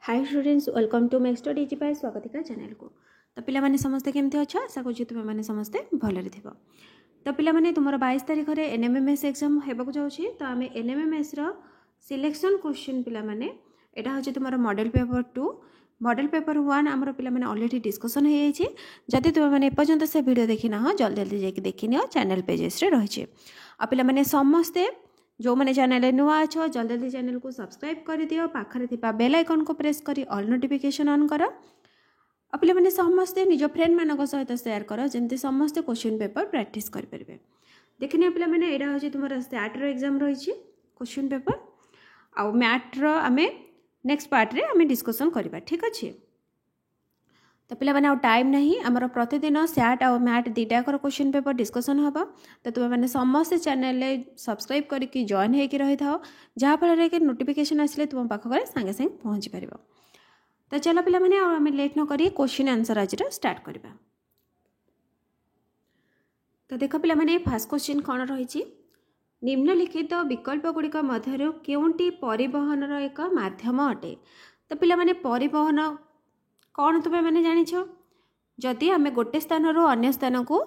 Hi students, welcome to Max DG by Swagatika channel को। तो पिला माने समस्ते केमती अच्छा आशा करूँ तुम मैंने समस्ते भलरे थिबो। तो पिला माने तुमर 22 तारिख रे एनएमएमएस एग्जाम हेबाकु जाउछि। तो आमे एनएमएमएस रो सिलेक्शन क्वेश्चन पिला माने एटा होछि तुमर मॉडल पेपर 2 मॉडल पेपर 1 हमर पिला माने ऑलरेडी डिस्कशन हे जाइछि। जदि तुम माने एपर्यंत से वीडियो देखिना हो जल्दी जल्दी जाके देखिनियो, चैनल पेजेस रे रहिछि। आ पिला माने समस्ते जो मैंने चैनल नुआ अच्छो जल्दी जल्दी चैनल को सब्सक्राइब कर दियो, पाखरे थिपा बेल आइकन को प्रेस करी ऑल नोटिफिकेशन ऑन कर। अपने मैंने समस्ते निज फ्रेंड मान सहित शेयर कर जमती समस्ते क्वेश्चन पेपर प्रैक्टिस करेंगे। देखने पे मैंने यहाँ हूँ तुम स्टार्टर एग्जाम रही क्वेश्चन पेपर आउ मैथ्र आम नेक्स्ट पार्ट रे आम डिस्कसन करवा, ठीक अच्छे। तो पिला माने टाइम नहीं, आमर प्रतिदिन सैट आउ मैथ दुटाकर क्वेश्चन पेपर डिस्कसन हम। तो तुम मैंने समस्त चैनल सब्सक्राइब करके जॉइन होकर रही था, जहाँफल कि नोटिफिकेशन आसिले तुम पाखे सांगे सांगे पहुँची पार। तो चलो पिला माने आम लेट न करी क्वेश्चन आंसर आज स्टार्ट करवा। तो देख पिला माने फास्ट क्वेश्चन कौन रही, निम्नलिखित विकल्प गुड़िक मध्य केउंटी परिवहन एक माध्यम अटे। तो पिला माने परिवहन कौन तुम्हें मैंने जानिछ, जदि आम गोटे स्थान अन्य स्थान को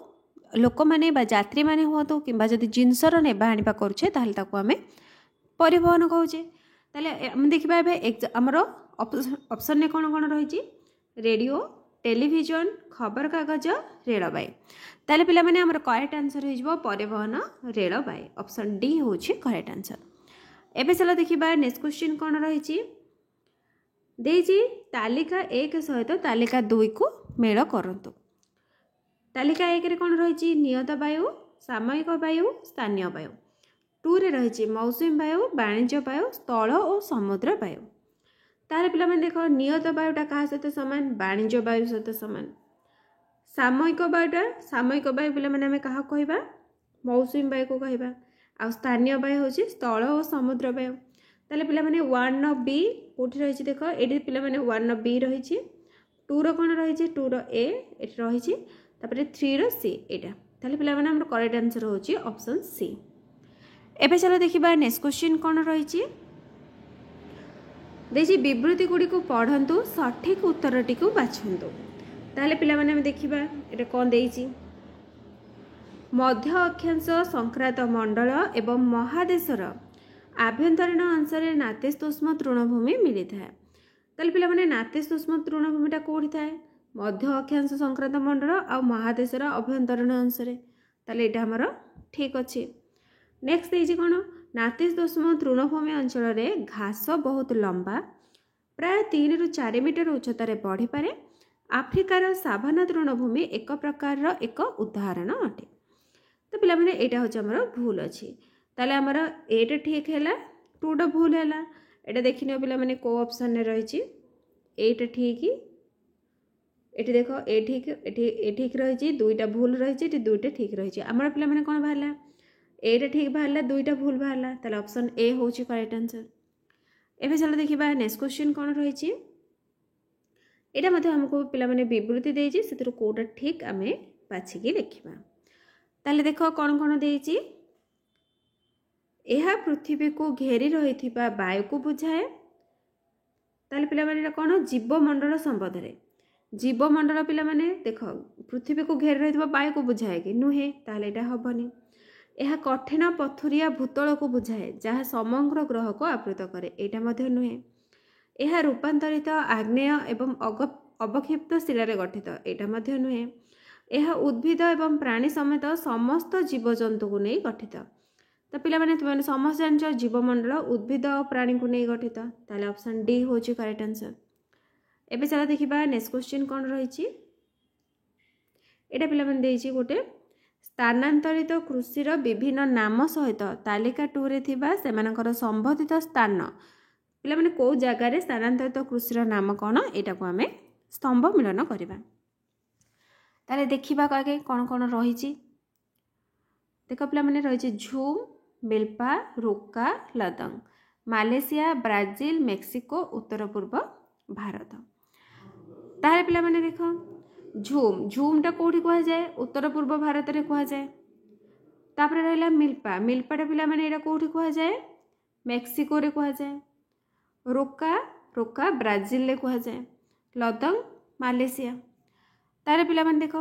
लोक मैंने यात्री मैंने हूँ कि जिनसर नेबा आनिबा करुछे ताहले ताको आमे परिवहन कहूचे। ताहले आम देखिबा एबे हमर ऑप्शन ने कौन कौन रही, रेडियो, टेलीविजन, खबर कागज, रेलबाई। ताहले पिला माने हमर करेक्ट आंसर हो परिवहन रेलबाई, ऑप्शन डी होछि करेक्ट आंसर। एबे चलो देखिबा नेक्स्ट क्वेश्चन कौन रही, देजी तालिका 1 सहित तालिका 2 को मेल करंतु। तालिका 1 रे कौन रही, नियत वायु, सामयिक वायु, स्थानीय वायु। 2 रे रही मौसुमी वायु, वाणिज्य वायु, स्थल और समुद्र वायु। तार पिला माने देखो नियत वायुटा क्या सहित सामान, वाणिज्य वायु सहित सामान। सामयिक वायु पिला माने हमें क्या कहबा, मौसुमी वायु को कहबा। आ स्थानीय वायु होची स्थल और समुद्र वायु। ताले पिला माने 1 बी कोठी रही, देख ये पिला माने 1 बी रही, 2 रो कौन रही, 2 रो ए ये रही, 3 रो सी एटा। ताले पिला माने हमर करेक्ट आंसर होची ऑप्शन सी। एबे चलो देखिबा नेक्स्ट क्वेश्चन कौन रही, देजी विवृत्ति गुड़ी को पढ़ंतु, सठिक उत्तरटी को बाछंतु। ताले पिला माने हम देखिबा एटा कौन देइची, मध्य अक्षांश संक्रांत मंडल एवं महादेशर आभ्यंतरीण अंशरे नातिशीतोष्ण तृणभूमि मिली थाए। ताले पिला माने नातिशीतोष्ण तृणभूमिटा कोठी थाए, मध्य अक्षांश संक्रांत मंडल आ महादेशर आभ्यंतरीण अंशरे। ताले एटा हमर ठीक अछि। नेक्स्ट देइछि कोन, नातिशीतोष्ण तृणभूमि अंचल रे घास बहुत लंबा, प्राय 3 ରୁ 4 मीटर उच्चतार बढ़ी पारे। आफ्रिकार साभाना तृणभूमि एक प्रकार एक उदाहरण अटे। तो पिला माने एटा होछ हमर भूल अछि। ताले हमर एटा ठीक हैला, 2टा भूल हैला। एटा देखिनियो पिला माने को ऑप्शन ने रही, एटा ठीक, एटी देखो ए ठीक, ए ठीक रही, 2टा भूल रही, 2टा ठीक रही। हमर पिला माने कोन बाहरला, एटा ठीक बाहरला, 2टा भूल बाहरला। ताले ऑप्शन ए होछि करेक्ट आंसर। एबे चलो देखिबा नेक्स्ट क्वेश्चन कोन रही, एटा मध्ये हमको पिला माने विवृत्ति देछि, सेतिर कोटा ठीक आमे बाछिकी देखिबा। ताले देखो कोन कोन देछि, यह पृथ्वी को घेरी रही वायु को बुझाए। ताले पिला माने कौन, जीवमंडल संबंध, जीवमंडल पिला माने देख पृथ्वी को घेरी रही वायु को बुझाए कि नुहे, ताले एटा हबनी। यह कठिन पथुरिया भूतल को बुझाए जहाँ समग्र ग्रह को आवृत करे, एटा मध्ये नुहे। यह रूपांतरित आग्नेय एवं अवक्षिप्त शिलारे गठित, एटा मध्ये नुहे। यह उद्भिद एवं प्राणी समेत समस्त जीवजंतु को नहीं गठित। तो पिला माने तुम समस्त जान जीवमंडल उद्भिद और प्राणी को नहीं गठित, ताले ऑप्शन डी होची करेक्ट आंसर। एबे चला देखिबा नेक्स्ट क्वेश्चन कोन रही, एटा पिला माने देइछि गोटे स्थानांतरित कृषिर विभिन्न नाम सहित तालिका 2 रे थिबा सेमानकर संबंधित स्थान पिला माने को जगह रे स्थानांतरित कृषिर नाम कोन, एटा को हमें स्तंभ मिलन करबा। ताले देखिबा आगे कोन कोन रही, देख पिला माने रही झूम, मिल्पा, रुका, लदंग, मालेशिया, ब्राजिल, मेक्सिको, उत्तर पूर्व भारत। तारे पिला माने देख झूम, झूमटा कोठी कहा जाए, उत्तर पूर्व भारत रे कहा जाए। तापरे रहला मिल्पा, मिल्पाटा पिला माने एटा कोठी कहा जाए, मेक्सिको रे कहा जाए। रोका रोका ब्राजिल रे कह जाए लदंग मालेशिया तार पे देख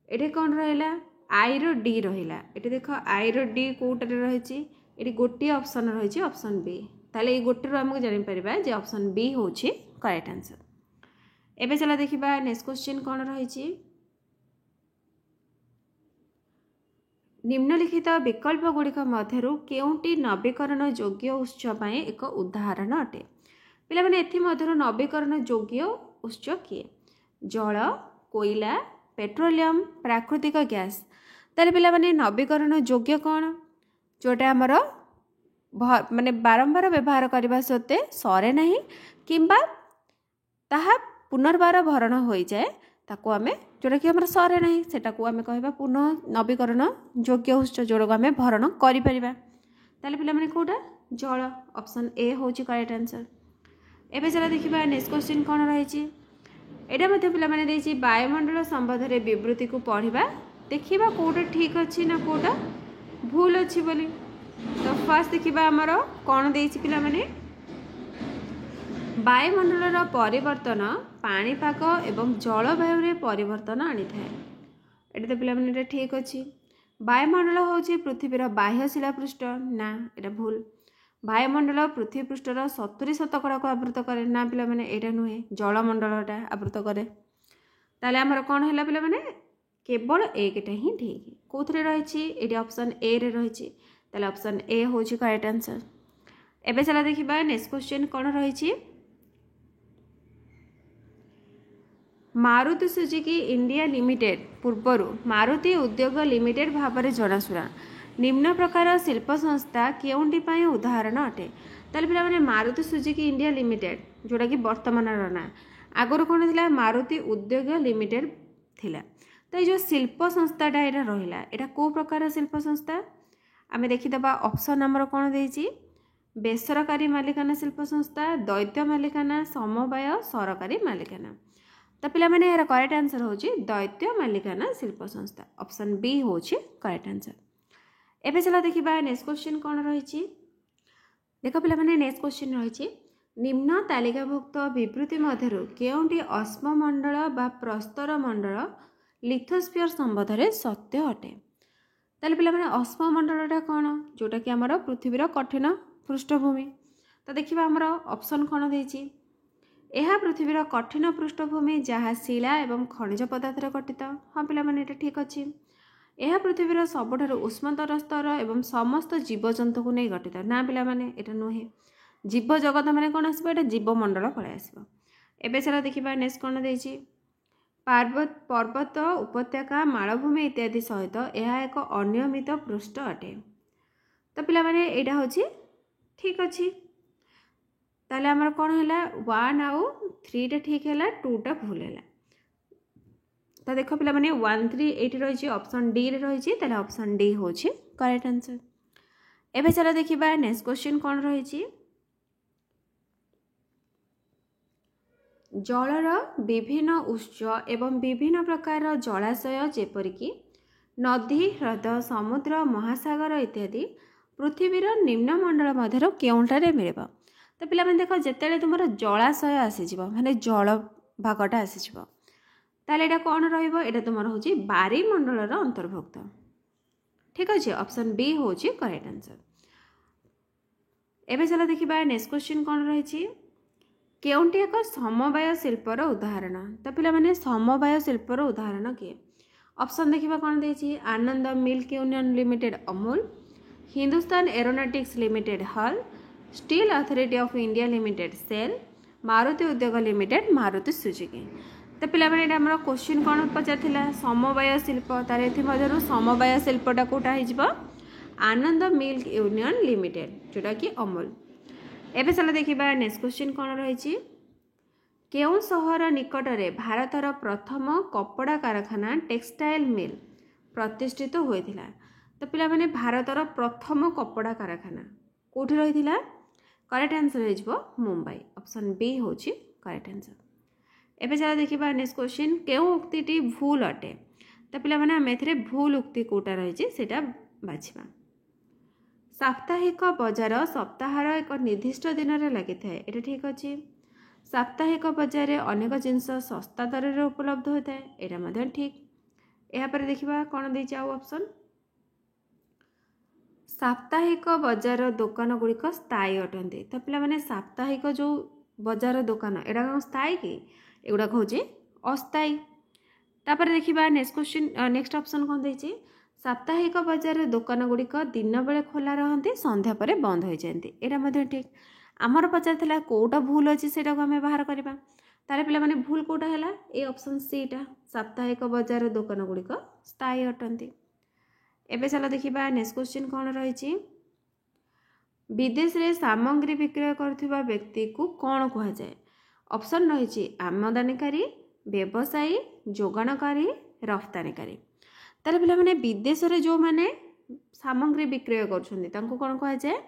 ये कौन रहा आई रो डी रहा ये देख आई रो डी कौटे रही ये गोटे ऑप्शन रही ऑप्शन बी ताले गोटे आमको जापर जे ऑप्शन बी हूँ करेक्ट आंसर। एबे चला देखिबा नेक्स्ट क्वेश्चन कौन रही निम्नलिखित विकल्प गुड़िक मध्यरु केउंटी नवीकरण योग्य उत्स पाए एक उदाहरण अटे पिला माने एथि मध्यरु नवीकरण योग्य उत्स किए जल कोयला पेट्रोलियम प्राकृतिक गैस ताले पिला माने नवीकरण योग्य कौन जोटा आमर माने बारंबार व्यवहार करने सत्वे सरे नहीं किंबा ताहा पुनर्बार भरण हो जाए ताको आमे जोटा कि आमर सरे नहीं सेटा को आमे कहबा पुनः नवीकरण योग्य उत्स जोड़ा को आमे भरण करि परिबा ताले पिला माने कोडा जल ऑप्शन ए होची करेक्ट आंसर। एबे चला देखिबा नेक्स्ट क्वेश्चन कोन रहिछि एटा मध्ये पिला माने देछि वायुमंडल संबंध रे विवृत्ति को पढ़िबा देखिबा कोडा ठीक अछि ना कोडा भूल अछि बोली तो फर्स्ट देखिबा हमर कोन देछि पिला माने वायुमंडल परिवर्तन पाणीपाग एवं जलवायु रे परिवर्तन आनी थाए एटा तो पिला माने ठीक अछि वायुमंडल होछि पृथ्वीर बाह्य शिलापृष्ठ ना एटा भूल वायुमंडल पृथ्वी पृष्ठर 70% को आवृत करे ना पिला माने एटा नुहे जलमंडलटा आवृत करे ताले हमर कोन हैला पिला माने केवल एकटा ही ठीक कोथरे रहिछि एटी ऑप्शन ए रे रहिछि ताले ऑप्शन ए होछि करेक्ट आंसर। एबे चला देखिबा नेक्स्ट क्वेश्चन कोन रहिछि मारुति सुजुकी इंडिया लिमिटेड पूर्वर मारुति उद्योग लिमिटेड भाव में जनाशुना निम्न प्रकार शिल्प संस्था केउंटी पाए उदाहरण अटे ताले पिला माने मारुति सुजुकी इंडिया लिमिटेड जोटा कि वर्तमान ना आगुरी कौन थिला मारुति उद्योग लिमिटेड थिला तो ये जो शिल्प संस्थाटा यहाँ रहा यहाँ कौ प्रकार शिल्प संस्था आम देखीदबा ऑप्शन नंबर कौन देछि बेसरकारी मालिकाना शिल्प संस्था दैत्य मालिकाना समवाय सरकारी मालिकाना तो पिला माने यार करेक्ट आंसर होची दैत्य मालिकाना शिल्प संस्था ऑप्शन बी होची करेक्ट आंसर। एबे चला देखिबा नेक्स्ट क्वेश्चन कौन रही देख पिला माने नेक्स्ट क्वेश्चन रही निम्न तालिकाभुक्त विवृत्ति मध्यरु केउंटी अश्ममंडल बा प्रस्तर मंडल लिथोस्फियर संबंध में सत्य अटे ताले पिला माने अश्ममंडलटा कौन जोटा कि आमर पृथ्वीर कठिन पृष्ठभूमि तो देखिबा आमर ऑप्शन कौन देछि यह पृथ्वीर कठिन पृष्ठभूमि जहाँ शिला एवं खनिज पदार्थ गठित हाँ पिला माने एटा ठीक अछि यह पृथ्वीर सबुठार उष्मतर स्तर एवं समस्त जीवजंतु को नहीं गठित ना पिला माने एटा नुहे जीव जगत माने कौन आसबो एटा जीवमंडल पळे आसबो। एबे चला देखिबा नेक्स्ट कौन देछि पर्वत उपत्यका मालभूमि इत्यादि सहित यह एक अनियमित पृष्ठ अटे तो पिला माने एटा होछि ठीक अछि ताले हमर कौन हैला 1 आउ 3 टा ठीक हैला 2 टा भूल हैला तो देखो पिला माने 1 3 एटी रही ऑप्शन डी रे रही ताले ऑप्शन डी होछि करेक्ट आंसर। एबे चला देखिबा नेक्स्ट क्वेश्चन कौन रही जलर विभिन्न उत्स एवं विभिन्न प्रकार जलाशय जेपरिक नदी ह्रद समुद्र महासागर इत्यादि पृथ्वीर निम्नमंडल मध्य केउंटारे मिलबा तो पिला माने देखो जेतेले तुमर जलाशय आसीजिव माने जल भागटा आसीजिव ताले एटा कोन रहइबो एटा तुमर होची बारीमंडलर अंतर्भुक्त ठीक अछि ऑप्शन बी होची करेक्ट आंसर। एबे चला देखिबा नेक्स्ट क्वेश्चन कोन रहिछि केउंटी एक समवाय शिल्पर उदाहरण तो पिला माने समवाय शिल्पर उदाहरण किए ऑप्शन देखिबा कोन देछि Anand milk union limited Amul Hindustan aeronautics limited HAL steel authority of India limited SAIL Maruti Udyog limited Maruti Suzuki तो पिला माने एटा हमर क्वेश्चन कोन पचारथिला समवाय शिल्प तार एथि मध्यरु समवाय शिल्पटा कोटा हिजबो आनंद मिल्क यूनियन लिमिटेड जोटा कि अमूल। एबे चला देखिबा नेक्स्ट क्वेश्चन कोन रहिछि केउ सहर निकटरे भारतर प्रथम कपड़ा कारखाना टेक्सटाइल मिल प्रतिष्ठित होइथिला तो पिला माने भारतर प्रथम कपड़ा कारखाना कोठी रहिथिला करेक्ट आंसर हिजबो मुंबई ऑप्शन बी होछि करेक्ट आंसर। एबे चला देखिबा नेक्स्ट क्वेश्चन केउ उक्तिटी भूल अटे तो पिला माने हम एथिरे भूल उक्ति कोटा रहिछि सेटा बाछिबा साप्ताहिक बजार सप्ताहर एक निर्दिष्ट दिन रे लागि थाए एटा ठीक अछि साप्ताहिक बजार में अनेक जिनस सस्ता दर में उपलब्ध होता है, यहाँ ठीक। यापर देखा कौन दे ऑप्शन साप्ताहिक बजार दुकान गुड़िक स्थायी अटंती। तो पे मैंने साप्ताहिक जो बजार दुकान एटा कौन स्थायी कि एगुड़ा हूँ अस्थायी। तापर देखा नेक्स्ट क्वेश्चन नेक्स्ट ऑप्शन कौन देती साप्ताहिक बजार दुकान गुड़िक दिन बेले खोला रहती संध्या पर बंद हो जाती, यहाँ ठीक। आमर पचार कौटा भूल अच्छी से आम बाहर करवा तारे पे मैंने भूल कौटा है ये ऑप्शन सीटा साप्ताहिक बजार दुकान गुड़िक स्थायी अटंती। एबे चलो देखिबा नेक्स्ट क्वेश्चन कौन रही विदेश रे सामग्री विक्रय करथिबा व्यक्ति को कौन कहा जाए। ऑप्शन रही आमदानीकारी, व्यवसायी, जोगाणकारी, रफ्तानीकारी। तारे पिला माने विदेश रे जो माने सामग्री विक्रय करछन्ती तांको कौन कहा जाए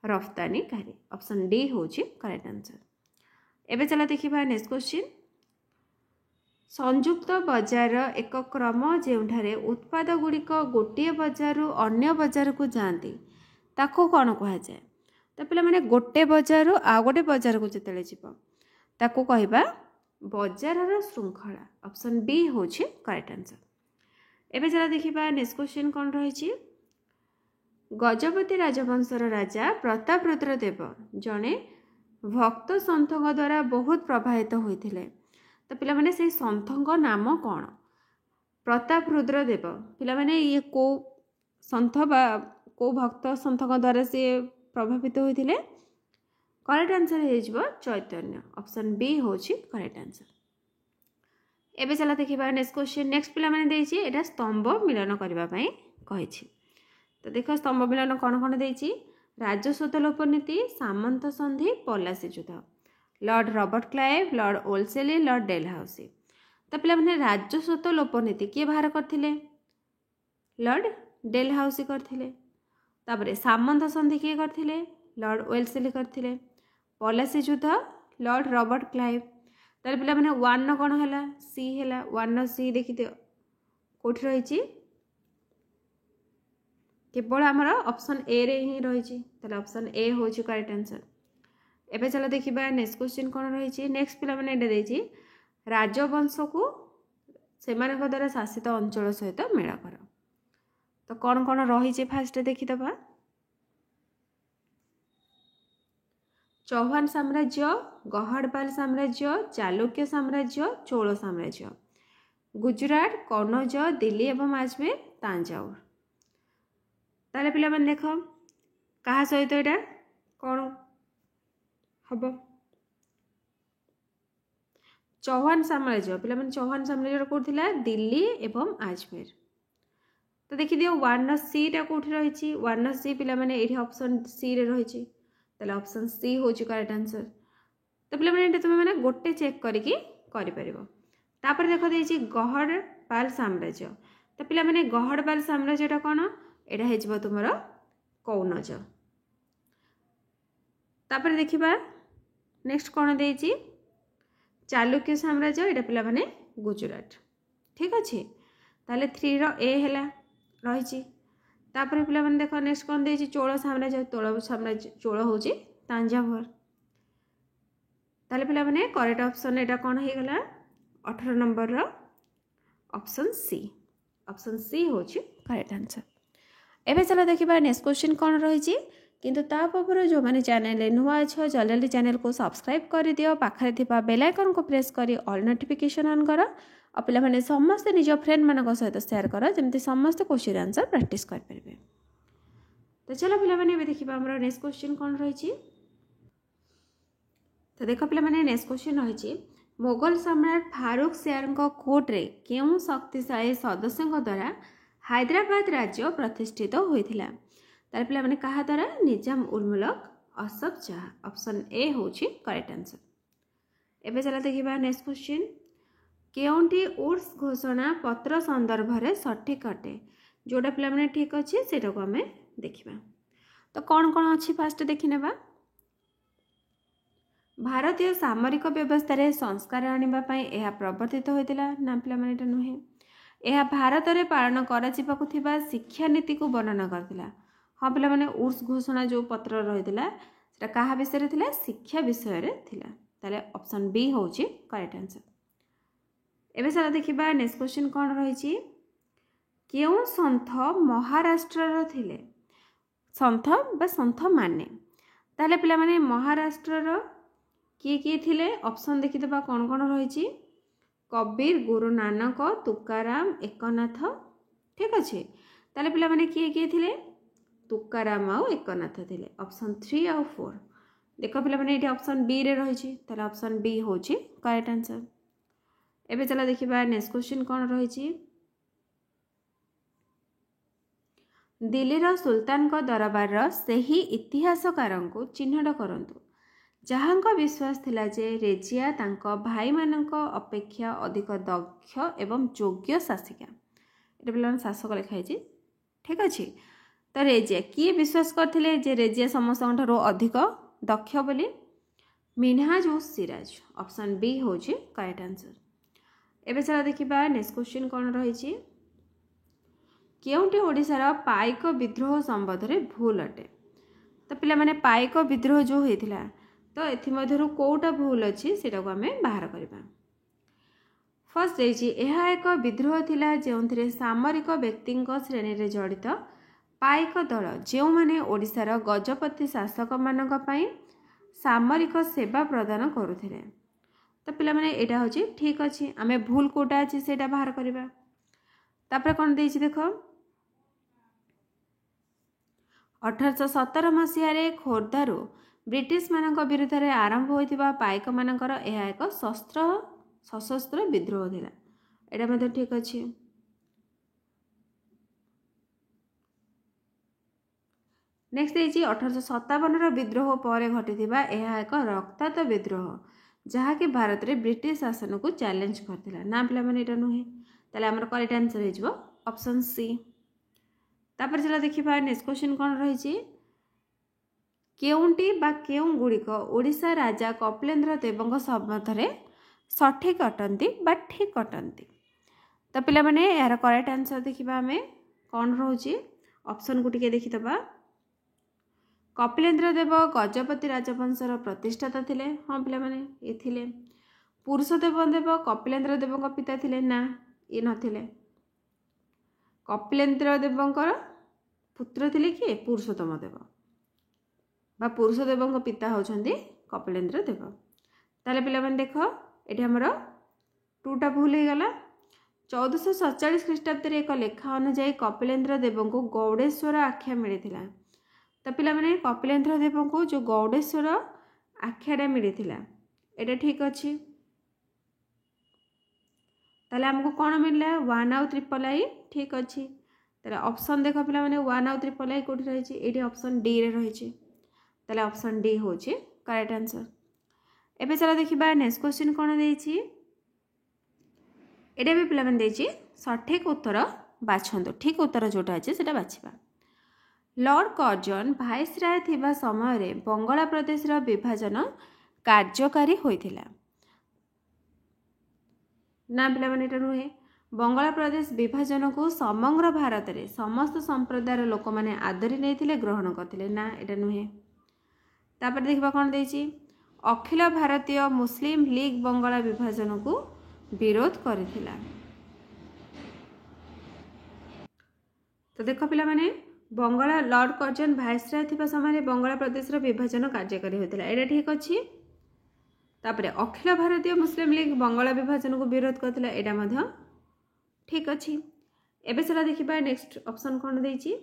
रफ्तानीकारी। ऑप्शन डी होची करेक्ट आंसर। एबे चला देखिबा नेक्स्ट क्वेश्चन संयुक्त बजार एक क्रम जेउठारे उत्पाद गुड़िक गोटे बजार अन्य बजार को जाती ताको कौन कहा जाए। तो पे मैंने गोटे बजार आ गोटे बजार को जिते जीव ताको कहबा बजार श्रृंखला। ऑप्शन बी होची करेक्ट आंसर। एबे जरा देखिबा नेक्स्ट क्वेश्चन कौन रही गजपति राजवंशर राजा प्रतापरुद्र देव जड़े भक्त सन्थों द्वारा बहुत प्रभावित होते। तो पिला माने से सन्थों नाम कौन प्रतापरुद्र देव पिला माने ये को सन्थ बा को भक्त सन्थों द्वारा से प्रभावित होते। करेक्ट आंसर हो चैतन्य। ऑप्शन बी होची करेक्ट आंसर। एबे चला देखिबा नेक्स्ट क्वेश्चन नेक्स्ट पिला माने देछि एटा स्तंभ मिलन करबा पई कहिछि। तो देखो स्तंभ मिलन कौन कौन देछि राजस्व लोपनीति, सामंत संधि, पलासी युद्ध, lord Robert Clive, lord Wellesley, lord Dalhousie. तो पे मैंने राजस्व लोपनीति किए बाहर करथिले लॉर्ड डेलहाउसी करथिले। तापरे सामंत संधि किए करथिले लॉर्ड ओल्सेली करथिले। पलासी युद्ध लॉर्ड रॉबर्ट क्लाइव। तार पे मैंने वन न कौन है सी है वन न सी देखी कौट रही केवल आमर ऑप्शन ए रे ही रही ऑप्शन ए हूँ करेक्ट आंसर। एबे चलो देखिबा नेक्स्ट क्वेश्चन कौन रही नेक्स्ट पिला मैंने एटा देछि राजवंश को सेमानक द्वारा शासित अंचल सहित मेल कर। तो कौन कौन रही फास्ट देखीदबा चौहान साम्राज्य, गहड़पाल साम्राज्य, चालुक्य साम्राज्य, चोल साम्राज्य, गुजरात, कनौज, दिल्ली एवं अजमेर, तांजावुर। ताले पिला मन देख कहा सहित एटा कौन हम चौहान साम्राज्य पिला मन चौहान साम्राज्य कौट थिला दिल्ली एवं अजमेर। तो देखि दियो वन सी टा कौट रही वन सी पिला माने एठी ऑप्शन सी रे रही ताले ऑप्शन सी होची करेक्ट आंसर। तो पिला माने तुम माने गोटे चेक करिकी करि परिबो। तापर देखो देछि गहड़पाल साम्राज्य। तो पिला माने गहड़पाल साम्राज्य टा कोन एटा हे जबो तुमरो कौनज। तापर देखिबा नेक्स्ट कोन देछि चालुक्य साम्राज्य एटा पिला माने गुजरात। ठीक अछि ताले 3 रो ए हैला रही। तापर पिला माने देखो नेक्स्ट कोन देछि चोल साम्राज्य चोल होछि तांजावुर। ताले पिला माने करेक्ट ऑप्शन एटा कोन हे गला 18 नंबर रो ऑप्शन सी होछि करेक्ट आंसर। एबे चलो देखिबा नेक्स्ट क्वेश्चन कौन रही किंतु तापर जो मैंने चैनल नुआ अच्छ जल्दी चैनल को सब्सक्राइब कर दियो पाखरे थिबा बेल आइकन को प्रेस करी ऑल नोटिफिकेशन ऑन कर और पिला माने समस्त निज फ्रेंड मानक सहित शेयर कर जमती समस्त क्वेश्चन आंसर प्रैक्टिस कर परिबे। तो चलो पिला माने एबे देखिबा हमर नेक्स्ट क्वेश्चन कौन रही। तो देखो पिला माने नेक्स्ट क्वेश्चन रही मोगल सम्राट फारूक शेयर कोर्ट रे केउ शक्तिशाली सदस्यों द्वारा हैदराबाद राज्य प्रतिष्ठित होइथिला। तार पिला माने कहा द्वारा निजाम उल मुल्क असफ जाह। ऑप्शन ए होची करेक्ट आंसर। एबे चला देखिबा नेक्स्ट क्वेश्चन केउंटी उर्स घोषणा पत्र संदर्भ रे सठिक अटे जोड़ा पिला माने ठीक अछि सेटा को हमें देखिबा। तो कौन कौन अच्छी फास्ट देखि नेबा भारतीय सामरिक व्यवस्था रे संस्कार आनिबा पई एहा प्रवर्तित होइतिला ना पिला माने एटा नुहे। यह भारत में पालन कर शिक्षा नीति को वर्णना करथिला। हाँ पिला माने उर्स घोषणा जो पत्र रही क्या विषय थिला शिक्षा विषय रे थिला। ताले ऑप्शन बी होची करेक्ट आंसर। एबे सारा देखिबा नेक्स्ट क्वेश्चन कोन रहिछि केउ संथ महाराष्ट्र रो थिले संथ बा संथ माने ताले पिला माने महाराष्ट्र रो किए थिले ऑप्शन देखि दबा कोन कोन रहिछि कबीर गुरु नानक तुकाराम एकनाथ ठीक अछि ताले पिला माने किए थिले तुकाराम आ एकनाथ थिले ऑप्शन 3 आ 4 देखो पिला माने एठी ऑप्शन बी रे रहिछि ताले ऑप्शन बी होछि करेक्ट आंसर। एबे चला देखिबा नेक्स्ट क्वेश्चन कोन रहिछि दिल्लीर सुल्तान को दरबार सेही इतिहासकार को चिन्हट करंतु जहांको विश्वास थिला जे रेजिया तांको भाई मानक अपेक्षा अधिक दक्ष एवं योग्य शासिका एटा पिला शासक लिखाई छी ठीक अछि। तो रेजिया किए विश्वास करथिले जे रेजिया समस्त ठारो अधिक दक्ष बोली मिनहाज उस सिराज ऑप्शन बी होछि करेक्ट आंसर। एबे चला देखिबा नेक्स्ट क्वेश्चन कोन रहिछि केउंटी ओडिसार पाइक विद्रोह संबंध रे भूल अटे तो पिला माने पाइक विद्रोह जो होइथिला तो एथि मध्यरु कोटा भूल अछि सेटा को हमें बाहर करबा। फर्स्ट देछि एहा एक विद्रोह थिला जेउंथरे सामरिक व्यक्तिंक श्रेणी रे जड़ित पाइक दल जो माने ओडिसार गजपति शासक मानक पई सामरिक सेवा प्रदान करुथिले तो पिला माने एटा होछि ठीक अछि आमे भूल कोटा अछि सेटा बाहर करबा। तापर कोन देछि देखो 1817 मसीह खोर्धारू ब्रिटिश मानक विरुद्ध रे आरंभ होइतिबा पाइक मानकर एहा एक सशस्त्र विद्रोह थिला एटा मध्ये ठीक अछि। नेक्स्ट देछि 1857 रो विद्रोह पर घटितिबा एहा एक रक्तात विद्रोह जहा कि भारत रे ब्रिटिश शासन को चैलेंज करथिला ना पिला माने एटा नहे ताले हमर करेक्ट आंसर हे जबो ऑप्शन सी। तापर चला देखिबा नेक्स्ट क्वेश्चन कोन रहि छि केउंटी बा केउ गुड़िक ओडिशा राजा कपिलेन्द्र देवଙ୍କ संबंधरे सठिक अटंती बा ठीक अटंती तो पिला माने यार करेक्ट आंसर देखिबा हमें कोन रहउछि ऑप्शन को टिके देखि दबा कपिलेन्द्र देव गजपति राजवंशर प्रतिष्ठाता थिले हां पिला माने ए थिले पुरुषदेव देव कपिलेन्द्र देवଙ୍କ पिता थिले ना ये नथिले कपिलेन्द्र देवଙ୍କର पुत्र थिले कि पुरुषोत्तम देव बा पुरुषदेवଙ୍କ पिता होछंती कपिलेन्द्र देव ताले पिला माने देखो एठी हमर टूटा भूल हे गला 1447 ख्रीष्टाब्द रे एक लेखा अनुसार कपिलेन्द्र देवଙ୍କୁ गौडेश्वर आख्या मिलिथिला तो पिला माने कपिलेन्द्र देवଙ୍କୁ जो गौडेश्वर आख्याटा मिलिथिला एटा ठीक अछि ताले हमको कौन मिलला 1 आउ ट्रिपल आई ठीक अच्छी ताले ऑप्शन देख पिला माने 1 आउ ट्रिपल आई कोठी रही छि एठी ऑप्शन डी रे रही छि ताले ऑप्शन डी होछि करेक्ट आंसर। एबे चला देखिबा नेक्स्ट क्वेश्चन कोन देइ छि एटा भी पिला माने देइ छि सठिक उत्तर बाछंदो ठीक उत्तर जोटा अछि सेटा बाछिबा। लॉर्ड कर्जन भाइसराय थिबा समय रे बंगाला प्रदेश रो विभाजन कार्यकारी होइथिला ना पिला माने एटा नुहे बंगाला प्रदेश विभाजन को समग्र भारत रे समस्त संप्रदायर लोक माने आदरी नेथिले ग्रहण करथिले ना एटा नुहे। तापर देखबा कोन देइ छि अखिल भारतीय मुस्लिम लीग बंगाला विभाजन को विरोध करथिला तो देखो पिला माने बंगाला लॉर्ड कर्जन भाइसराय थिबा समय रे बंगाला प्रदेश रो विभाजन कार्यकारी होइथिला एटा ठीक अछि। तापरे अखिल भारतीय मुस्लिम लीग बंगाला विभाजन को विरोध करथिला एटा मध्य ठीक अछि। एबे चला देखिबा नेक्स्ट ऑप्शन कोन देइ छि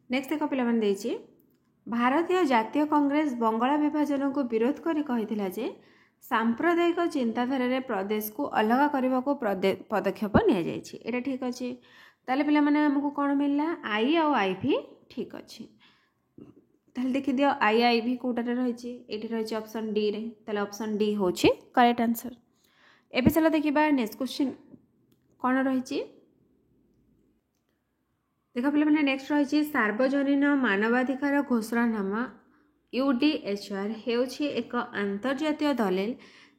नेक्स्ट देखो पिला माने देइ छि भारतीय जातीय कांग्रेस बंगाला विभाजन को विरोध करी कहिथिला जे सांप्रदायिक चिंताधारा रे प्रदेश को अलग करबा को पदक्षेप निया जाय छि एटा ठीक अछि। ताले पिला माने हमको कोन मिलला आई और आई भी ठीक अछि ताले देखि दियो आई आई भी कोटा रे रहि छि एठी रहि छि ऑप्शन डी रे ताले ऑप्शन डी होछि करेक्ट आंसर। एबे चला देखिबा नेक्स्ट क्वेश्चन कोन रहि छि देखो पिला माने नेक्स्ट रहि छि सार्वजनीन मानवाधिकार घोषणानामा यूडीएचआर हेउछि एक अंतर्जातीय दलिल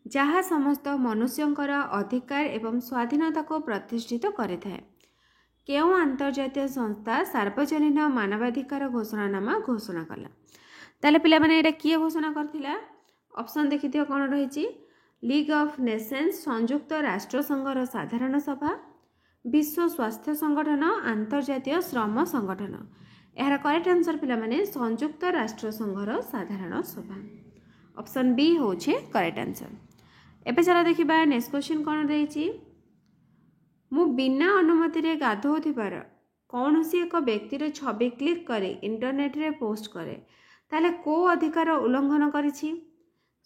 जहाँ समस्त मनुष्यंकर अधिकार एवं स्वाधीनता को प्रतिष्ठित करिथाय केउ अंतर्जातीय संस्था सार्वजनीन मानवाधिकार घोषणानामा घोषणा कला ताले पिला माने एटा किए घोषणा करथिला ऑप्शन देखिथियो कौन रही लीग ऑफ नेशंस संयुक्त राष्ट्र संघर साधारण सभा विश्व स्वास्थ्य संगठन अंतर्जातीय श्रम संगठन यार करेक्ट आंसर पिला माने संयुक्त राष्ट्र संघर साधारण सभा ऑप्शन बी होचे करेक्ट आंसर। एबे चला देखिबा नेक्स्ट क्वेश्चन कौन रही मु बिना अनुमति रे गाधोथिबार कौनसी एक व्यक्तिर छवि क्लिक करे इंटरनेट रे पोस्ट करे ताले को अधिकार उल्लंघन करिछि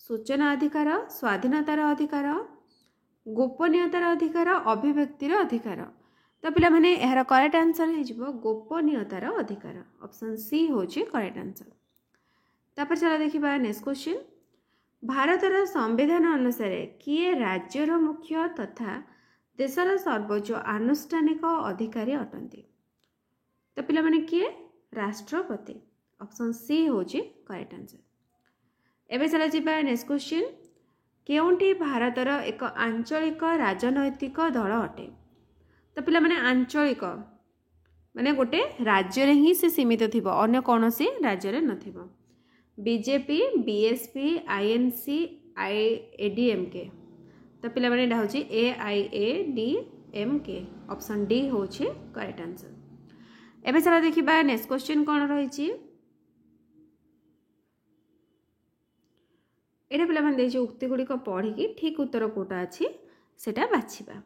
सूचना अधिकार स्वाधीनतार अधिकार गोपनीयतार अधिकार अभिव्यक्तिर अधिकार तो पिला माने यार करेक्ट आंसर हो गोपनीयतार अधिकार ऑप्शन सी होची करेक्ट आंसर। तापर चला देखिबा नेक्स्ट क्वेश्चन भारतर संविधान अनुसार किए राज्यर मुख्य तथा देशर सर्वोच्च आनुष्ठानिक अधिकारी अटंती तो पिला माने किए राष्ट्रपति ऑप्शन सी होची करेक्ट आंसर। एबे चला जिबा नेक्स्ट क्वेश्चन केउंटी भारतर एक आंचलिक राजनैतिक दल अटे तो पिला माने आंचलिक माने गोटे राज्य रे ही से सीमित थिबो अन्य कोनोसी राज्य रे नथिबो बीजेपी बीएसपी आईएनसी एडीएमके तो पिला माने एटा होची एआईएडीएमके ऑप्शन डी होची करेक्ट आंसर। एबे चला देखिबा नेक्स्ट क्वेश्चन कौन रही एटा पिला माने देछि उक्ति गुडी को पढ़ी कि ठीक उत्तर कोटा अछि सेटा बाछिबा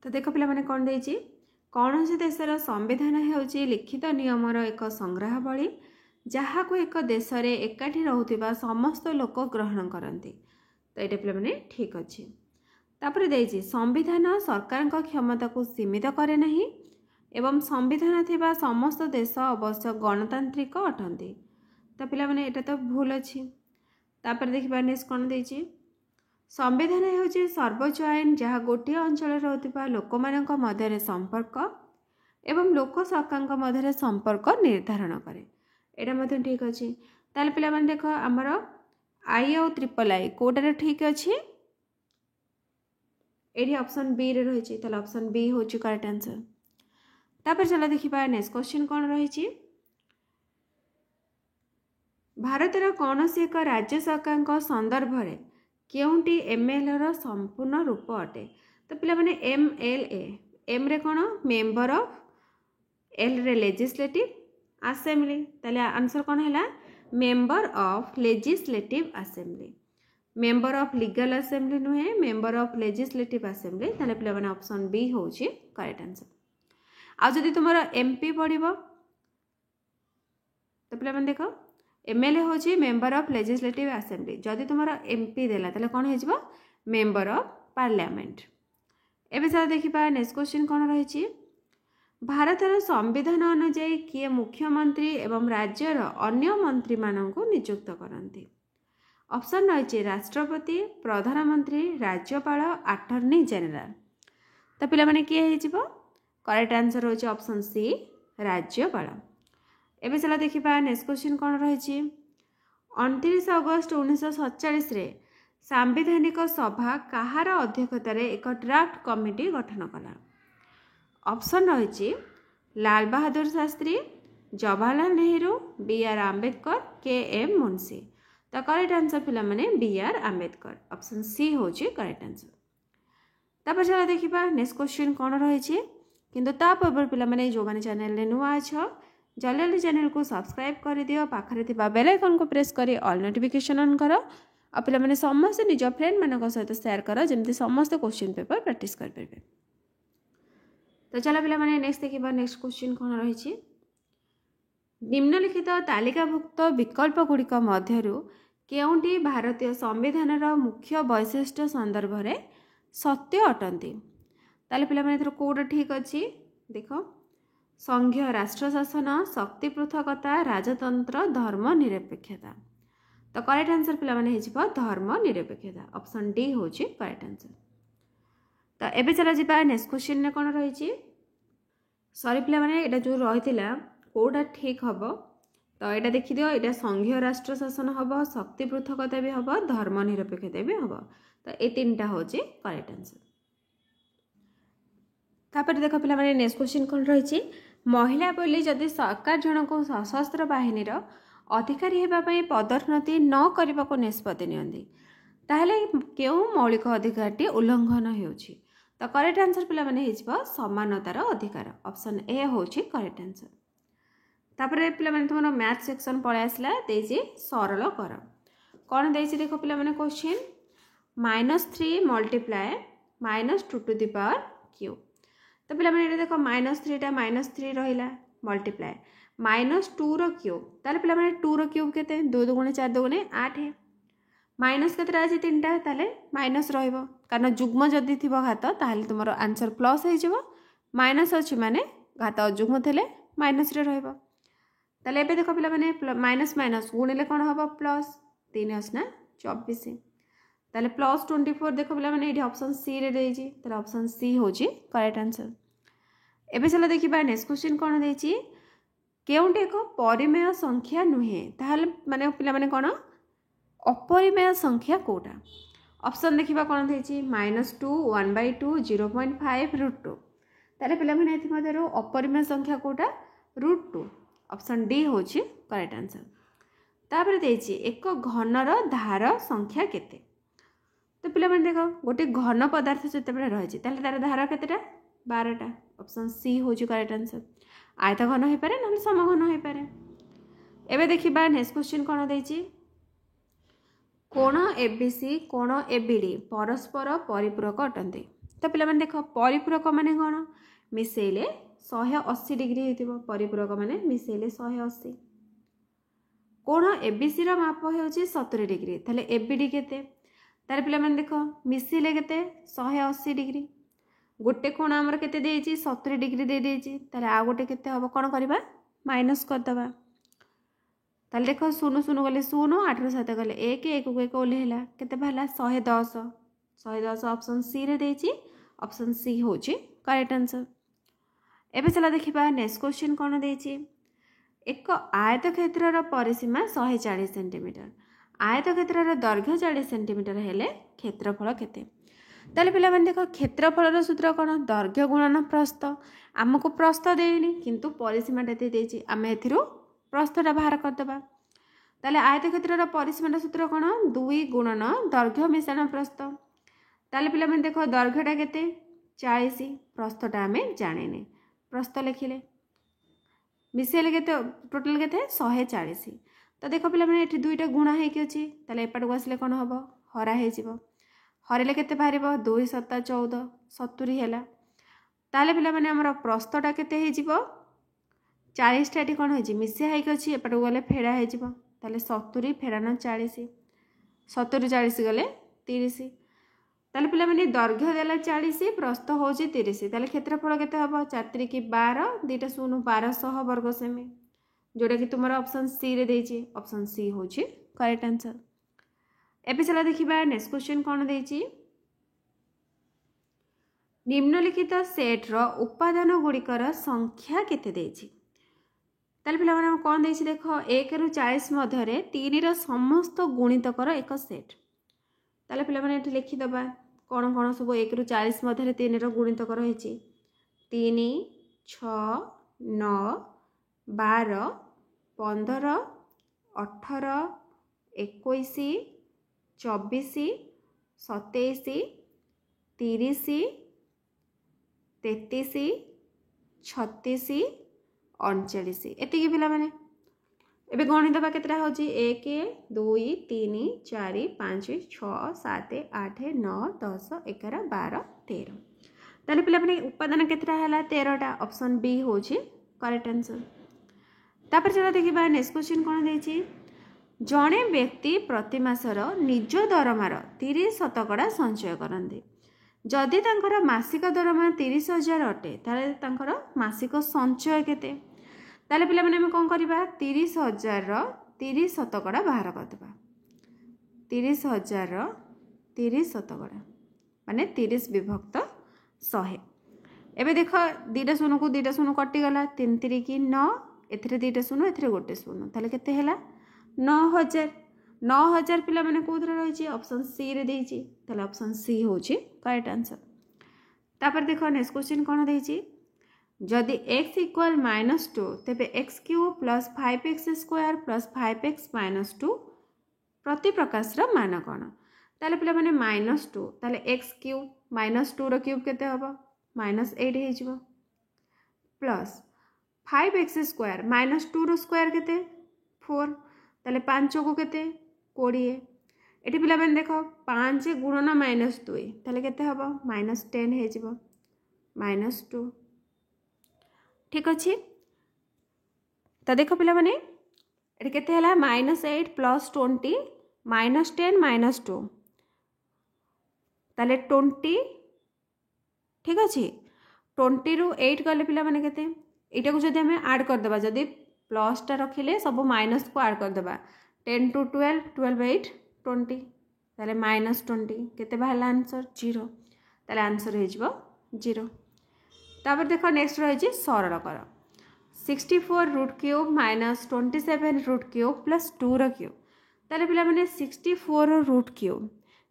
तो देखो पिला माने कोन देछि कौन से देशर संविधान हेउछि लिखित नियमर एक संग्रहावली जहाँ को एक देश रे एकाठी रहउथिबा समस्त लोक ग्रहण करନ୍ତି तो ये पे मैंने ठीक अच्छे तापर देछि संविधान सरकार क्षमता को सीमित करे नहीं एवं संविधान थिबा समस्त देश अवश्य गणतांत्रिक अटंती तो पिला माने एटा तो भूल अच्छी तापर देखिबा नेक्स्ट कोन देछि संविधान हेउछि सर्वोच्च आईन जहाँ गोटे अंचल रहउथिबा लोकमानक मध्य संपर्क एवं लोक सरकार मध्य संपर्क निर्धारण करे एटा मते ठीक अच्छी ताले पिला माने देखो हमर आई और ट्रिपल आई कोटारे ठीक अच्छे ये ऑप्शन बी रे रही ताले ऑप्शन बी होची करेक्ट आंसर। तापर चला देखिबा नेक्स्ट क्वेश्चन कौन रही भारतर कौन से एक राज्य सरकार संदर्भ में केउंटी एमएलए रो संपूर्ण रूप अटे तो पिला माने एमएलए एम रे कौन मेंबर ऑफ एल रे लेजिस्लेटिव असेंबली ताले आंसर कौन है member of legislative assembly member of legal assembly नुहे मेंबर ऑफ लेजिस्लेटिव असेंबली ताले पिला माने ऑप्शन बी होची करेक्ट आंसर। आ जदि तुमरो एमपी पड़िबो तो पिला माने देखो एमएलए होची मेंबर ऑफ लेजिस्लेटिव असेंबली जदि तुमरो एमपी देला ताले कोन हे जिवो मेंबर ऑफ पार्लियामेंट। एबे चला देखिबा नेक्स्ट क्वेश्चन कोन रहिछि भारतर संविधान अनुଯାୟୀ किए मुख्यमंत्री एवं राज्यर अन्य मंत्री मानक नियुक्त करती ऑप्शन रही राष्ट्रपति प्रधानमंत्री राज्यपाल अटर्नी जनरल तो पिला माने किए हे करेक्ट आंसर होची ऑप्शन सी राज्यपाल। एबे चला देखिबा नेक्स्ट क्वेश्चन कौन रही 29 अगस्त 1947 रे सांविधानिक सभा कहार अध्यक्षतार एक ड्राफ्ट कमिटी गठन कला ऑप्शन रही Lal Bahadur Shastri Jawaharlal Nehru B R Ambedkar K M Munshi तो करेक्ट आंसर पिला माने B R Ambedkar option C होची करेक्ट आंसर। तापर चला देखिबा नेक्स्ट क्वेश्चन कौन रही किंतु ता पूर्व पिला माने जो माने चैनल रे नुआ छ जल्दी चैनल को सब्सक्राइब कर दियो पाखरे थिबा बेल आइकन को प्रेस करी ऑल नोटिफिकेशन ऑन करो आ पिला माने समस्त निज फ्रेंड मानक सहित शेयर करो जेमति समस्त क्वेश्चन पेपर प्रैक्टिस कर परबे। तो चला पिला माने नेक्स्ट देखिबा नेक्स्ट क्वेश्चन कौन रही निम्नलिखित तालिकाभुक्त विकल्प गुड़िक मध्यरु केउंटी भारतीय संविधान मुख्य वैशिष्ट्य संदर्भ में सत्य अटंती ताले पिला माने कोड ठीक अच्छी देख संघीय राष्ट्र शासन शक्ति पृथकता राजतंत्र धर्म निरपेक्षता तो करेक्ट आंसर पिला माने हेजिबो धर्म निरपेक्षता ऑप्शन डी होची करेक्ट आंसर। तो एबे चला जिबा नेक्स्ट क्वेश्चन ने कोन रही सॉरी पिला माने एटा जो रहितिला कोडा ठीक हबो तो यहाँ देखी दियो यहाँ संघीय राष्ट्र शासन हम शक्ति पृथकता भी हम धर्म निरपेक्षता भी हम तो ये तीन टा होची करेक्ट आंसर। तापर देख पिला माने नेक्स्ट क्वेश्चन कौन रही महिला बोली जदि सरकार जन को सशस्त्र बाहिनी अधिकारी होगापी पदोन्नति न करने को निष्पत्ति नियंती ताहले केउ मौलिक अधिकारटी उल्लंघन होउछि तो करेक्ट आंसर पिला माने हिजबो समानतार अधिकार ऑप्शन ए होउछि करेक्ट आंसर। तापर पिला माने तुमरो मैथ सेक्शन पळे आसला देछि सरल कर कोन देछि देखो पिला माने question -3 multiply -2 to the power cube तो पिला माने देखो -3 टा -3 रहिला मल्टीप्लाई -2 रो क्यूब ताले पिला माने 2 रो क्यूब केते 2 दुगुणे 4 दुगुणे 8 माइनस केतरा अछि 3टा ताले माइनस रहइबो कारण जुग्म जदि थिबो घात ताले तुमरो आंसर प्लस हे जिवो माइनस अछि माने घात जुग्म थेले माइनस रे रहइबो ताले एबे देखो पिला माने माइनस माइनस गुणिले कोन हबो प्लस 3 असना 24 ताले प्लस 24 देखो पिला माने एठी ऑप्शन सी रे देछि ताले ऑप्शन सी होछि करेक्ट आंसर। एबे चलो देखिबा नेक्स्ट क्वेश्चन कोन देछि केउंटे एक परिमेय संख्या नुहे ताहले माने पिला माने कोन अपरिमेय संख्या कोटा ऑप्शन देखिबा कोन देछि -2 1/2 0.5 √2 ताले पिला माने एथि मधरो अपरिमेय संख्या कोटा √2 ऑप्शन डी होछि करेक्ट आंसर। तापर देछि एक घनर धार संख्या केते तो पिला माने देखो गोटे घन पदार्थ जते बेले रहिछि ताले तार धार केतेटा 12टा ऑप्शन सी होछि करेक्ट आंसर। आयत घन होई पारे न समघन होई पारे। एबे देखिबा नेक्स्ट क्वेश्चन कोन देछि कोण एबीसी कोण एबीडी परस्पर परिपूरक अटंती तो पिला माने देखो परिपूरक माने कोन मिसेले 180 डिग्री हेतिबो परिपूरक माने मिसेले 180 कोण एबीसी रो माप हेउची 70 डिग्री ताले एबीडी केते तारे पिला माने देखो मिसेले केते 180 डिग्री गोटे कोण हमर केते देछि 70 डिग्री दे देछि ताले आ गोटे केते हबो कोन करबा माइनस कर दबा ताले देखो 0 0 गले 0 8 रो 7 गले 1 1 को 1 ओले केते भाला 110 ऑप्शन सी रे देछि ऑप्शन सी होछि करेक्ट आंसर। एबे चला देखिबा नेक्स्ट क्वेश्चन कोन देछि एक आयतक्षेत्र परिसीमा 140 सेंटीमीटर आयतक्षेत्र दैर्घ्य 40 सेंटीमीटर हेले क्षेत्रफल केते ताले पिला माने देखो क्षेत्रफल सूत्र कोन दैर्घ्य गुणन प्रस्थ हमको प्रस्थ देइनी किंतु परिसीमा देते देछि आमे एथिरो प्रस्थटा बाहर कर दबा ताले आयतक्षेत्र परिसीमा सूत्र कोन 2 गुणन दैर्घ्य मिश्रण प्रस्थ ताले पिला माने देखो दैर्घ्यटा केते 40 प्रस्थटा हमें जानेने प्रस्थ लिखिले मिसेले केते टोटल केते 140 तो देखो पिला माने एठी दुईटा गुणा हे कि अछि ताले एपटको आसले कोन हबो हरा हे जिवो हरेले केते बाहरिबो 2 7 14 70 हैला ताले पिला माने हमर प्रस्थटा केते हे जिवो 40 टाटी कोन होई छि मिसे हाइक अछि एपटको गले फेडा हे जिवो ताले 70 फेडाना 40 70 40 गले 30 ताले पिला माने दैर्घ्य देला 40 प्रस्थ होछि 30 ताले क्षेत्रफल केते हबो 4 3 की 12 2 0 1200 वर्ग सेमी जोडा कि तुमरा ऑप्शन सी रे देछि ऑप्शन सी होछि करेक्ट आंसर। एबे चला देखिबा नेक्स्ट क्वेश्चन कोन देछि निम्नलिखित सेट रो उपादान गुड़िकर संख्या केते देछि ताले पिला माने कोन देछि देखो 1 रु 40 मध्य रे 3 रो समस्त गुणितकर एक सेट ताले पिला माने एठी लिखि दबा कोन कोन सब 1 रु 40 मध्य रे 3 रो गुणितकर होइछि 3 6 9 12 15 18 21 24 27 30 33 36 39 एतिकी पिला माने एबे गणित दबा केतरा होची 1 2 3 4 5 6 7 8 9 10 11 12 13 ताले पिला माने उपादान केतरा हला 13 टा ऑप्शन बी होची करेक्ट आंसर। तापर चला देखिबा नेक्स्ट क्वेश्चन कोन देछि जणे व्यक्ति प्रति मासर निज दरमार 30% संचय करंती जदि तांकर मासिक दरमा 30,000 अटे ताले तांकर मासिक संचय केते ताले पिला माने हम कोन करबा 30,000 रो 30% बाहर कर देबा 30,000 रो 30% माने 30 विभक्त 100 एबे देखो 2 शून्य को 2 शून्य कटि गला 3 3 की 9 एथिरे 2 शून्य एथिरे 1 शून्य ताले केते हैला 9,000 9,000 पिला माने कोथरे रही छि ऑप्शन सी रे देई छि ताले ऑप्शन सी हो छि करेक्ट आंसर। तापर देखो नेक्स्ट क्वेश्चन कोन देई छि जदि x इक्वल -2 तेबे x cube plus 5x square plus 5x -2 प्रति प्रकाश मान कौन ताले पिला माने -2 ताले x क्यूब -2 रो क्यूब केते हबो -8 हे जिवो प्लस 5x स्क्वायर -2 रो स्क्वायर केते 4 ताले 5 को केते 20 एटी पिला माने देखो 5 गुणन -2 ताले केते हबो -10 हे जिवो -2 ठीक अच्छे। तो देखो पिला माने एटी केते हला -8 प्लस 20 -10 -2 ताले 20 ठीक अच्छे 20 रु 8 गले पिला माने केते एटा को जदि हमें ऐड कर देबा जदि प्लस टा रखिले सब माइनस को ऐड कर देबा 10 टू 12 12 8 20 ताले -20 केते बाहला आंसर 0 ताले आंसर हे जिवो 0। तापर देखो नेक्स्ट रही सरल कर 64 root cube minus 27 root cube plus 2 रो क्यूब ताले पिला माने 64 रूट क्यूब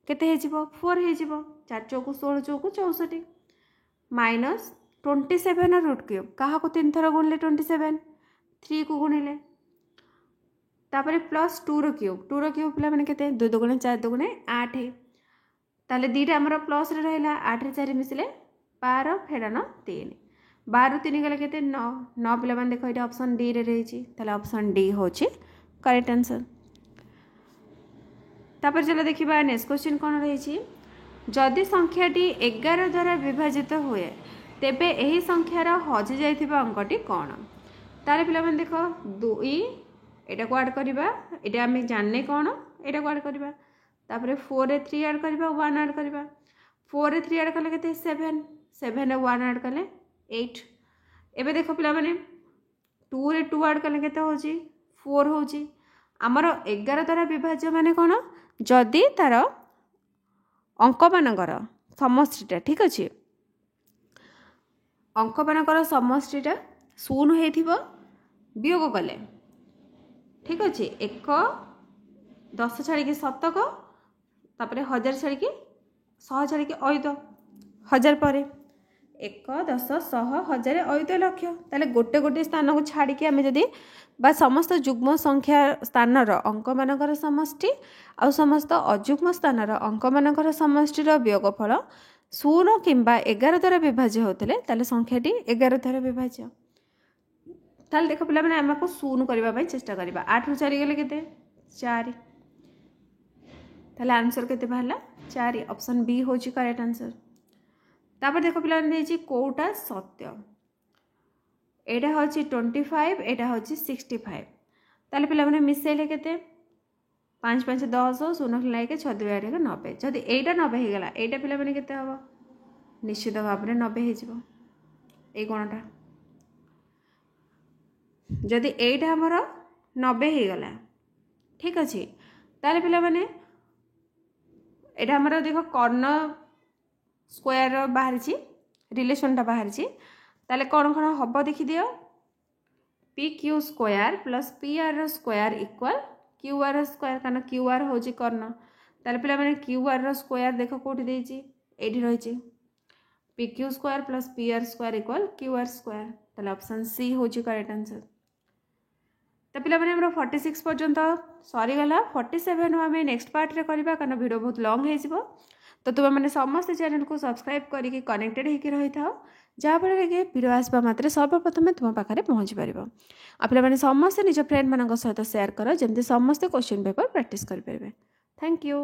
केते हे जिवो 4 हे जिवो 4 चौकु 16 चौकु 64 माइनस 27 रूट क्यूब कहा को 3 थर गुणले 27 3 को गुणिले तापर प्लस 2 रो क्यूब पिला माने केते 2 दुगुणे 4 दुगुणे 8 ताले दीटा हमर प्लस रे रहला 8 रे 4 मिसले 12 फेडन 3 12 3 गले केते 9 9 पिला माने देखो एटा ऑप्शन डी रे रही ताले ऑप्शन डी होची करेक्ट आंसर। तापर चलो देखिबा नेक्स्ट क्वेश्चन कोन रही जदि संख्याटी 11 द्वारा विभाजित हुए तेबे एही संख्यार हजि जाइथिबा अंकटी कोन ताले पिला माने देखो 2 एटा को ऐड करबा एटा हम जानने कोन एटा को ऐड करबा तापर 4 रे 3 ऐड करबा 1 ऐड करबा 4 रे 3 ऐड कले केते 7 7 रे 1 ऐड कले 8 एबे देखो पिला माने 2 रे 2 ऐड कले केते होची 4 होची हमर 11 द्वारा विभाज्य माने कोन जदि तार अंक मानकर समष्टिटा ठीक अछि अंक मानकर समष्टिटा 0 हेथिबो वियोग कले ठीक अच्छे 1 10 छाड़ी 7 तापर 1000 छाड़ी 100 छाड़ी अयुत 1000 पर 1 10 100 1000 अयुत लक्ष ताले गोटे गोटे स्थान को छाड़ी आम जदि बा समस्त जुग्म संख्या स्थान अंक मानकर समष्टि आ समस्त अजुग्म स्थान अंक मानकर समष्टिर वियोगफल 0 किंबा 11 द्वारा विभाज्य होते ताले संख्याटी 11 द्वारा विभाज्य ताले देखो पिला माने हमको 0 करबा पई चेष्टा करबा 8 रु 4 गेले केते 4 ताले आंसर केते बाहला 4 ऑप्शन बी होची करेक्ट आंसर। तापर देखो पिला माने देछि कोटा सत्य एटा होची 25 एटा होची 65 ताले पिला माने मिसेले केते 5 5 10 0 लाइके 6 2 8 90 जदि एटा 90 हे गेला एटा पिला माने केते हबो निश्चित भाव में 90 हे जिवो ए कोणटा जदि एटा हमर 90 हे गला ठीक अछि ताले पिला माने एटा हमर देखो कॉर्नर स्क्वायर बाहर छी रिलेशनटा बाहर छी ताले कोन कोन हबो देखि दियो P Q square plus P R square equal Q R square काना क्यू आर होची कॉर्नर ताले पिला माने क्यू आर स्क्वायर देखो कोठी देछि एठी रही छी P Q square plus P R square equal Q R square ताले ऑप्शन सी होची करेक्ट आंसर। तो पिला माने हमरो 46 पर्यंत सरी गला 47 आम नेक्स्ट पार्ट रे करबा कारण वीडियो बहुत लॉन्ग हे जिवो तो तुम मैंने समस्त चैनल को सब्सक्राइब करके कनेक्टेड होकर रही था जहाँफल कि वीडियो आसवा मात्रे सर्वप्रथम तुम पाखे पहुँची पार आप समस्ते निज फ्रेंड मान सहित सेयार कर जमी समस्ते क्वेश्चन पेपर प्रैक्टिस करेंगे। Thank you.